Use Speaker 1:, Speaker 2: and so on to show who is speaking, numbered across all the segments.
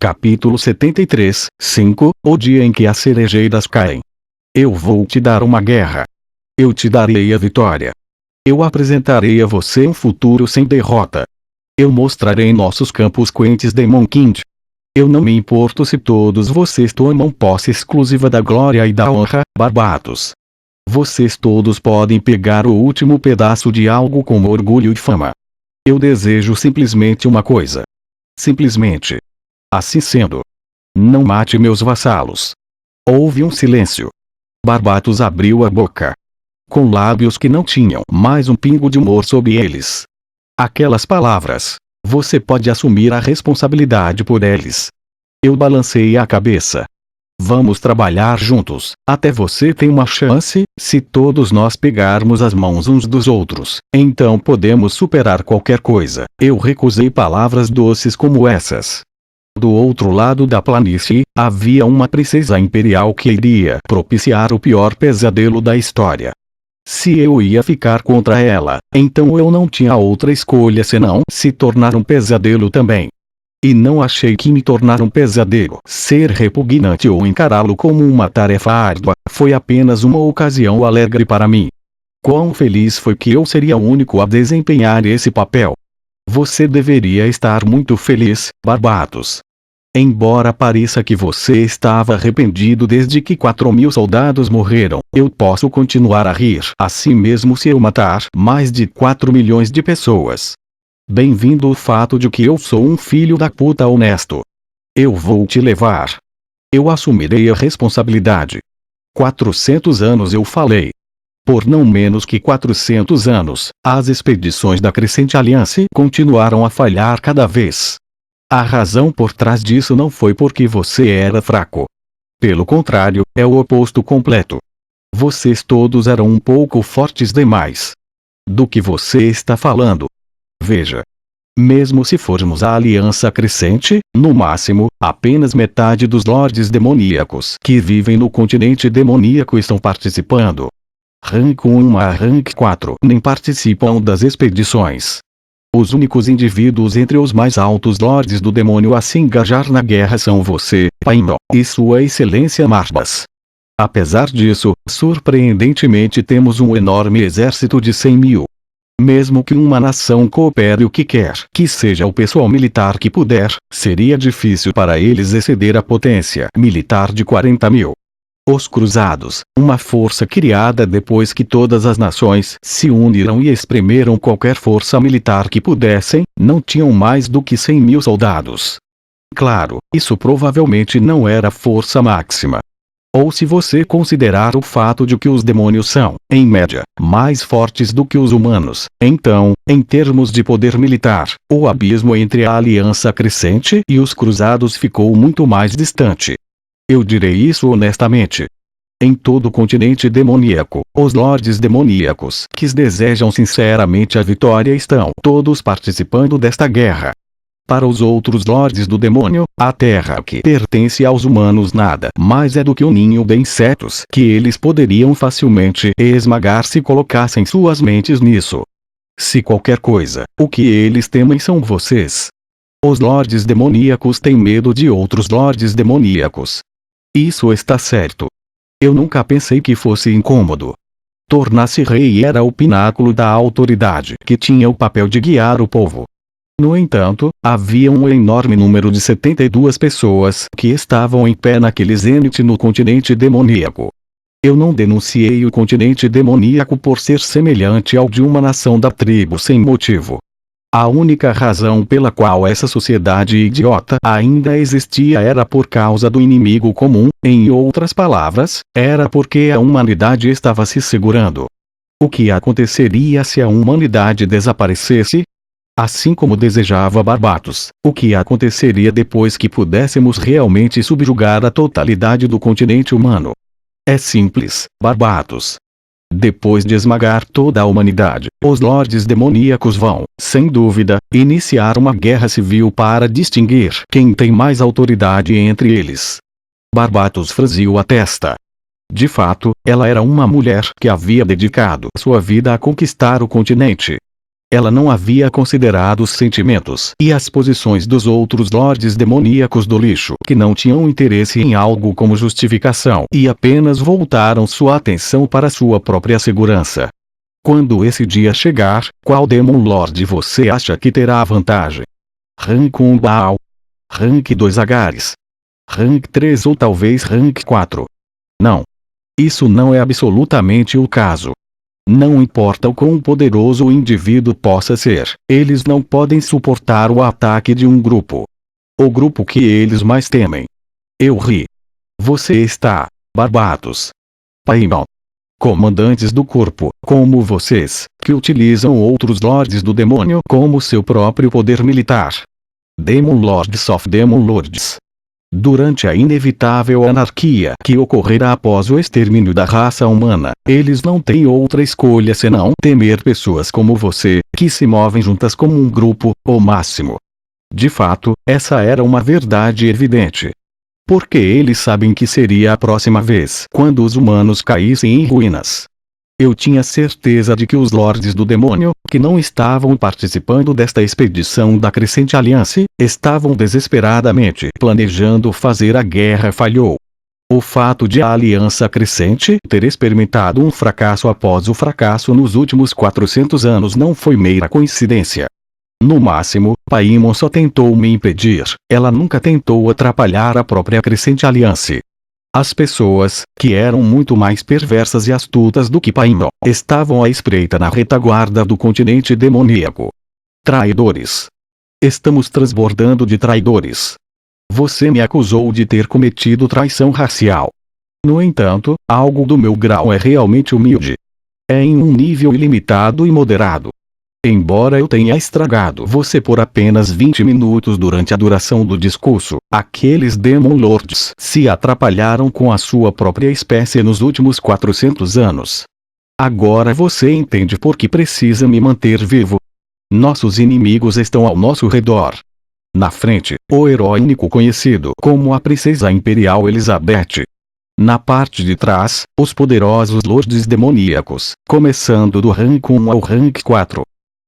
Speaker 1: Capítulo 73, 5, o dia em que as cerejeiras caem. Eu vou te dar uma guerra. Eu te darei a vitória. Eu apresentarei a você um futuro sem derrota. Eu mostrarei nossos campos quentes de Monkind. Eu não me importo se todos vocês tomam posse exclusiva da glória e da honra, Barbatos. Vocês todos podem pegar o último pedaço de algo como orgulho e fama. Eu desejo simplesmente uma coisa. Simplesmente. Assim sendo, não mate meus vassalos. Houve um silêncio. Barbatos abriu a boca, com lábios que não tinham mais um pingo de humor sob eles. Aquelas palavras, você pode assumir a responsabilidade por eles. Eu balancei a cabeça. Vamos trabalhar juntos, até você tem uma chance. Se todos nós pegarmos as mãos uns dos outros, então podemos superar qualquer coisa. Eu recusei palavras doces como essas. Do outro lado da planície, havia uma princesa imperial que iria propiciar o pior pesadelo da história. Se eu ia ficar contra ela, então eu não tinha outra escolha senão se tornar um pesadelo também. E não achei que me tornar um pesadelo, ser repugnante ou encará-lo como uma tarefa árdua, foi apenas uma ocasião alegre para mim. Quão feliz foi que eu seria o único a desempenhar esse papel. Você deveria estar muito feliz, Barbatos. Embora pareça que você estava arrependido desde que 4.000 soldados morreram, eu posso continuar a rir assim mesmo se eu matar mais de 4 milhões de pessoas. Bem-vindo o fato de que eu sou um filho da puta honesto. Eu vou te levar. Eu assumirei a responsabilidade. 400 anos eu falei. Por não menos que 400 anos, as expedições da Crescente Alliance continuaram a falhar cada vez. A razão por trás disso não foi porque você era fraco. Pelo contrário, é o oposto completo. Vocês todos eram um pouco fortes demais. Do que você está falando? Veja. Mesmo se formos a Aliança Crescente, no máximo, apenas metade dos lordes demoníacos que vivem no continente demoníaco estão participando. Rank 1 a Rank 4 nem participam das expedições. Os únicos indivíduos entre os mais altos lordes do demônio a se engajar na guerra são você, Paimon, e sua excelência Marbas. Apesar disso, surpreendentemente temos um enorme exército de 100.000. Mesmo que uma nação coopere o que quer que seja o pessoal militar que puder, seria difícil para eles exceder a potência militar de 40.000. Os Cruzados, uma força criada depois que todas as nações se uniram e espremeram qualquer força militar que pudessem, não tinham mais do que 100.000 soldados. Claro, isso provavelmente não era força máxima. Ou se você considerar o fato de que os demônios são, em média, mais fortes do que os humanos, então, em termos de poder militar, o abismo entre a Aliança Crescente e os Cruzados ficou muito mais distante. Eu direi isso honestamente. Em todo o continente demoníaco, os lordes demoníacos que desejam sinceramente a vitória estão todos participando desta guerra. Para os outros lordes do demônio, a terra que pertence aos humanos nada mais é do que um ninho de insetos que eles poderiam facilmente esmagar se colocassem suas mentes nisso. Se qualquer coisa, o que eles temem são vocês. Os lordes demoníacos têm medo de outros lordes demoníacos. Isso está certo. Eu nunca pensei que fosse incômodo. Tornar-se rei era o pináculo da autoridade que tinha o papel de guiar o povo. No entanto, havia um enorme número de 72 pessoas que estavam em pé naquele zênite no continente demoníaco. Eu não denunciei o continente demoníaco por ser semelhante ao de uma nação da tribo sem motivo. A única razão pela qual essa sociedade idiota ainda existia era por causa do inimigo comum, em outras palavras, era porque a humanidade estava se segurando. O que aconteceria se a humanidade desaparecesse? Assim como desejava Barbatos, o que aconteceria depois que pudéssemos realmente subjugar a totalidade do continente humano? É simples, Barbatos. Depois de esmagar toda a humanidade, os lordes demoníacos vão, sem dúvida, iniciar uma guerra civil para distinguir quem tem mais autoridade entre eles. Barbatos franziu a testa. De fato, ela era uma mulher que havia dedicado sua vida a conquistar o continente. Ela não havia considerado os sentimentos e as posições dos outros lordes demoníacos do lixo que não tinham interesse em algo como justificação e apenas voltaram sua atenção para sua própria segurança. Quando esse dia chegar, qual Demon Lord você acha que terá a vantagem? Rank 1 Baal? Rank 2 Agares? Rank 3 ou talvez Rank 4? Não. Isso não é absolutamente o caso. Não importa o quão poderoso o indivíduo possa ser, eles não podem suportar o ataque de um grupo. O grupo que eles mais temem. Eu ri. Você está, Barbatos. Paimon. Comandantes do corpo, como vocês, que utilizam outros lords do demônio como seu próprio poder militar. Demon Lords of Demon Lords. Durante a inevitável anarquia que ocorrerá após o extermínio da raça humana, eles não têm outra escolha senão temer pessoas como você, que se movem juntas como um grupo, o máximo. De fato, essa era uma verdade evidente. Porque eles sabem que seria a próxima vez quando os humanos caíssem em ruínas. Eu tinha certeza de que os lordes do demônio, que não estavam participando desta expedição da Crescente Alliance, estavam desesperadamente planejando fazer a guerra falhou. O fato de a Aliança Crescente ter experimentado um fracasso após o fracasso nos últimos 400 anos não foi mera coincidência. No máximo, Paimon só tentou me impedir, ela nunca tentou atrapalhar a própria Crescente Alliance. As pessoas, que eram muito mais perversas e astutas do que Paimon, estavam à espreita na retaguarda do continente demoníaco. Traidores. Estamos transbordando de traidores. Você me acusou de ter cometido traição racial. No entanto, algo do meu grau é realmente humilde. É em um nível ilimitado e moderado. Embora eu tenha estragado você por apenas 20 minutos durante a duração do discurso, aqueles Demon Lords se atrapalharam com a sua própria espécie nos últimos 400 anos. Agora você entende por que precisa me manter vivo. Nossos inimigos estão ao nosso redor. Na frente, o herói único conhecido como a Princesa Imperial Elizabeth. Na parte de trás, os poderosos lordes demoníacos, começando do rank 1 ao rank 4.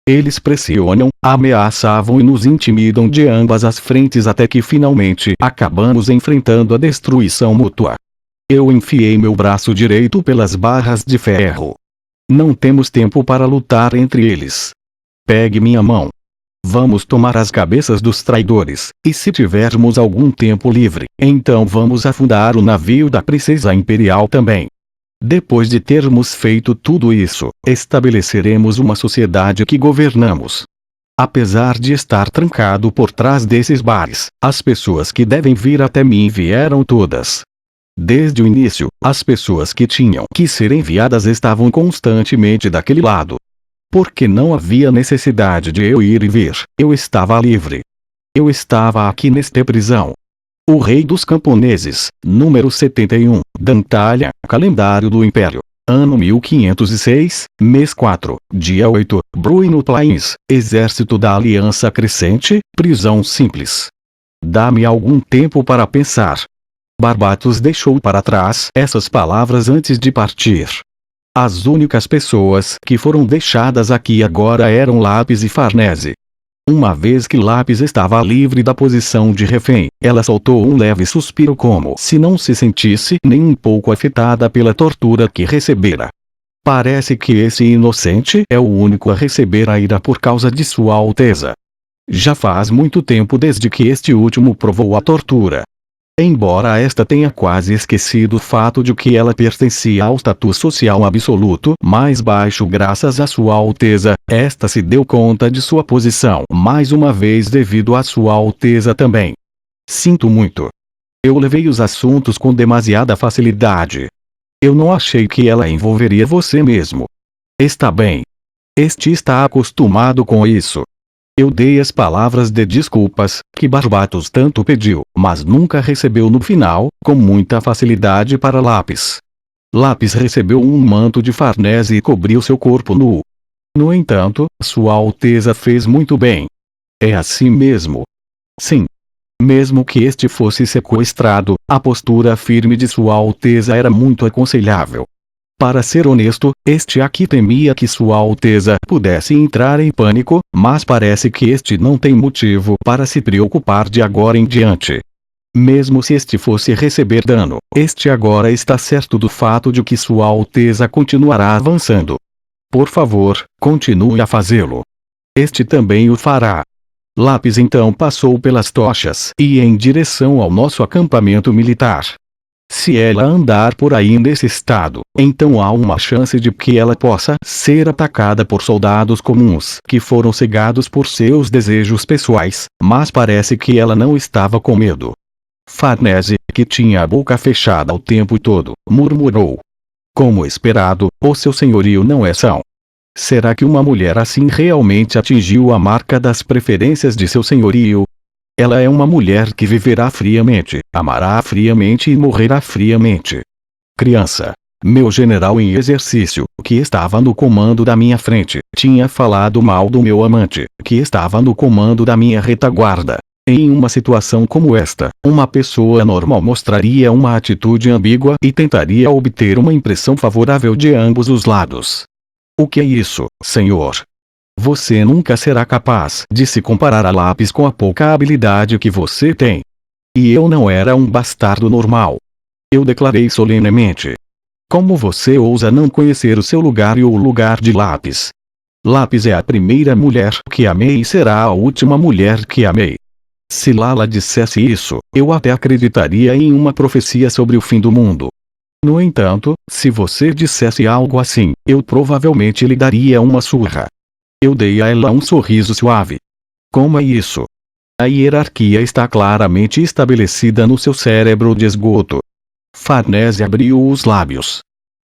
Speaker 1: Eles pressionam, ameaçavam e nos intimidam de ambas as frentes até que finalmente acabamos enfrentando a destruição mútua. Eu enfiei meu braço direito pelas barras de ferro. Não temos tempo para lutar entre eles. Pegue minha mão. Vamos tomar as cabeças dos traidores, e se tivermos algum tempo livre, então vamos afundar o navio da Princesa Imperial também. Depois de termos feito tudo isso, estabeleceremos uma sociedade que governamos. Apesar de estar trancado por trás desses bares, as pessoas que devem vir até mim vieram todas. Desde o início, as pessoas que tinham que ser enviadas estavam constantemente daquele lado. Porque não havia necessidade de eu ir e vir, eu estava livre. Eu estava aqui nesta prisão. O Rei dos Camponeses, número 71, Dantalha, calendário do Império. Ano 1506, mês 4, dia 8, Bruino Plains, Exército da Aliança Crescente, prisão simples. Dá-me algum tempo para pensar. Barbatos deixou para trás essas palavras antes de partir. As únicas pessoas que foram deixadas aqui agora eram Lápis e Farnese. Uma vez que Lápis estava livre da posição de refém, ela soltou um leve suspiro como se não se sentisse nem um pouco afetada pela tortura que recebera. Parece que esse inocente é o único a receber a ira por causa de Sua Alteza. Já faz muito tempo desde que este último provou a tortura. Embora esta tenha quase esquecido o fato de que ela pertencia ao status social absoluto mais baixo graças a Sua Alteza, esta se deu conta de sua posição mais uma vez devido a Sua Alteza também. Sinto muito. Eu levei os assuntos com demasiada facilidade. Eu não achei que ela envolveria você mesmo. Está bem. Este está acostumado com isso. Eu dei as palavras de desculpas, que Barbatos tanto pediu, mas nunca recebeu no final, com muita facilidade para Lápis. Lápis recebeu um manto de Farnese e cobriu seu corpo nu. No entanto, Sua Alteza fez muito bem. É assim mesmo. Sim. Mesmo que este fosse sequestrado, a postura firme de Sua Alteza era muito aconselhável. Para ser honesto, este aqui temia que Sua Alteza pudesse entrar em pânico, mas parece que este não tem motivo para se preocupar de agora em diante. Mesmo se este fosse receber dano, este agora está certo do fato de que Sua Alteza continuará avançando. Por favor, continue a fazê-lo. Este também o fará. Lápis então passou pelas tochas e em direção ao nosso acampamento militar. Se ela andar por aí nesse estado, então há uma chance de que ela possa ser atacada por soldados comuns que foram cegados por seus desejos pessoais, mas parece que ela não estava com medo. Farnese, que tinha a boca fechada o tempo todo, murmurou. Como esperado, o seu senhorio não é são. Será que uma mulher assim realmente atingiu a marca das preferências de seu senhorio? Ela é uma mulher que viverá friamente, amará friamente e morrerá friamente. Criança. Meu general em exercício, que estava no comando da minha frente, tinha falado mal do meu amante, que estava no comando da minha retaguarda. Em uma situação como esta, uma pessoa normal mostraria uma atitude ambígua e tentaria obter uma impressão favorável de ambos os lados. O que é isso, senhor? Você nunca será capaz de se comparar a Lápis com a pouca habilidade que você tem. E eu não era um bastardo normal. Eu declarei solenemente. Como você ousa não conhecer o seu lugar e o lugar de Lápis? Lápis é a primeira mulher que amei e será a última mulher que amei. Se Lala dissesse isso, eu até acreditaria em uma profecia sobre o fim do mundo. No entanto, se você dissesse algo assim, eu provavelmente lhe daria uma surra. Eu dei a ela um sorriso suave. Como é isso? A hierarquia está claramente estabelecida no seu cérebro de esgoto. Farnese abriu os lábios.